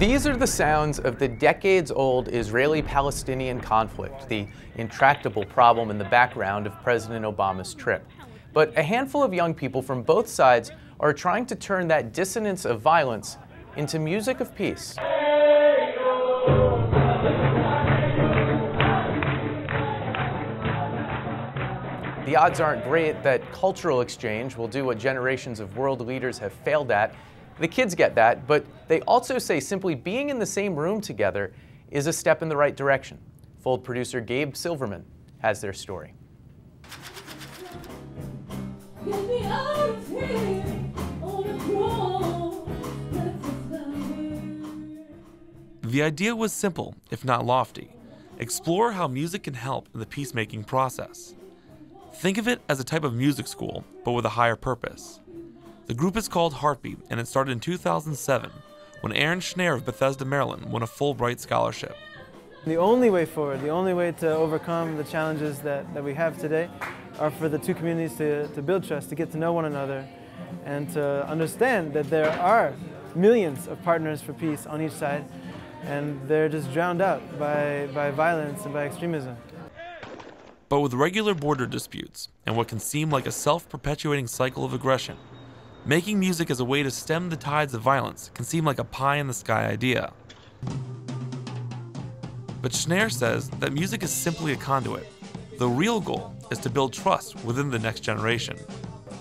These are the sounds of the decades-old Israeli-Palestinian conflict, the intractable problem in the background of President Obama's trip. But a handful of young people from both sides are trying to turn that dissonance of violence into music of peace. The odds aren't great that cultural exchange will do what generations of world leaders have failed at. The kids get that, but they also say simply being in the same room together is a step in the right direction. Fold producer Gabe Silverman has their story. The idea was simple, if not lofty. Explore how music can help in the peacemaking process. Think of it as a type of music school, but with a higher purpose. The group is called Heartbeat, and it started in 2007, when Aaron Schneer of Bethesda, Maryland won a Fulbright scholarship. The only way forward, the only way to overcome the challenges that we have today are for the two communities to build trust, to get to know one another, and to understand that there are millions of partners for peace on each side, and they're just drowned out by violence and by extremism. But with regular border disputes and what can seem like a self-perpetuating cycle of aggression, making music as a way to stem the tides of violence can seem like a pie-in-the-sky idea. But Schneer says that music is simply a conduit. The real goal is to build trust within the next generation.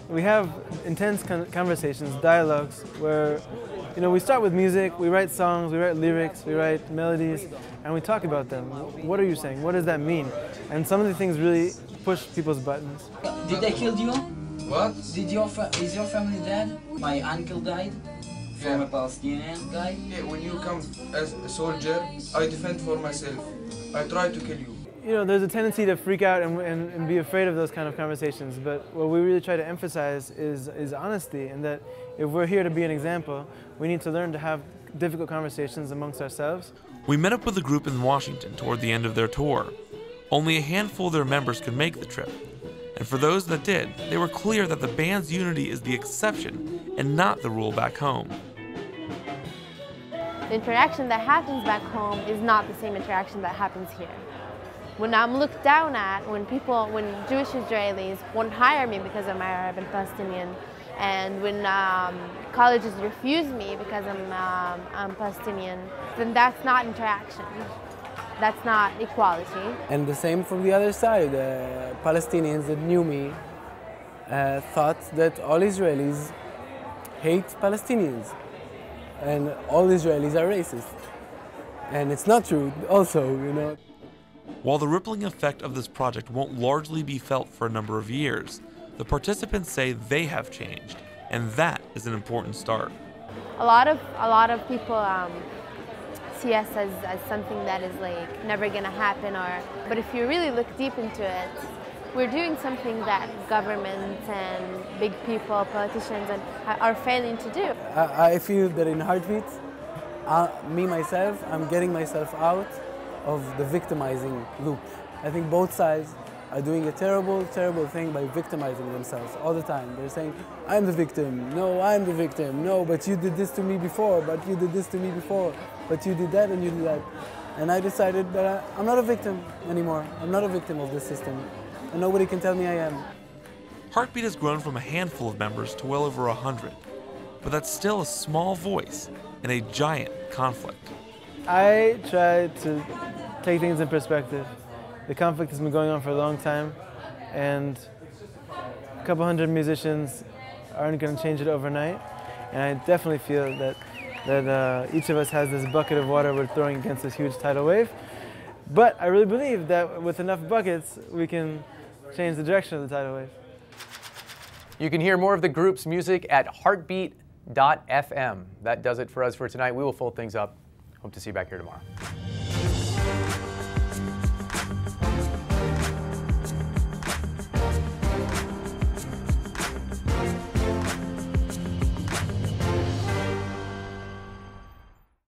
We have intense conversations, dialogues, where we start with music, we write songs, we write lyrics, we write melodies, and we talk about them. What are you saying? What does that mean? And some of the things really push people's buttons. Did they kill you? What? Is your family dead? My uncle died from a Palestinian guy. Yeah, when you come as a soldier, I defend for myself. I try to kill you. There's a tendency to freak out and be afraid of those kind of conversations, but what we really try to emphasize is honesty, and that if we're here to be an example, we need to learn to have difficult conversations amongst ourselves. We met up with the group in Washington toward the end of their tour. Only a handful of their members could make the trip, and for those that did, they were clear that the band's unity is the exception and not the rule back home. The interaction that happens back home is not the same interaction that happens here. When I'm looked down at, when Jewish Israelis won't hire me because I'm Arab and Palestinian, and when colleges refuse me because I'm Palestinian, then that's not interaction. That's not equality. And the same from the other side. Palestinians that knew me thought that all Israelis hate Palestinians and all Israelis are racist. And it's not true also, While the rippling effect of this project won't largely be felt for a number of years, the participants say they have changed, and that is an important start. A lot of people see us as something that is like never gonna happen, but if you really look deep into it, we're doing something that governments and big people, politicians, are failing to do. I feel that in Heartbeat, myself, I'm getting myself out of the victimizing loop. I think both sides are doing a terrible, terrible thing by victimizing themselves all the time. They're saying, I'm the victim, no, I'm the victim, no, but you did this to me before, but you did this to me before, but you did that and you did that. And I decided that I'm not a victim anymore. I'm not a victim of this system, and nobody can tell me I am. Heartbeat has grown from a handful of members to well over 100, but that's still a small voice in a giant conflict. I try to take things in perspective. The conflict has been going on for a long time, and a couple hundred musicians aren't going to change it overnight. And I definitely feel that each of us has this bucket of water we're throwing against this huge tidal wave. But I really believe that with enough buckets, we can change the direction of the tidal wave. You can hear more of the group's music at heartbeat.fm. That does it for us for tonight. We will fold things up. Hope to see you back here tomorrow.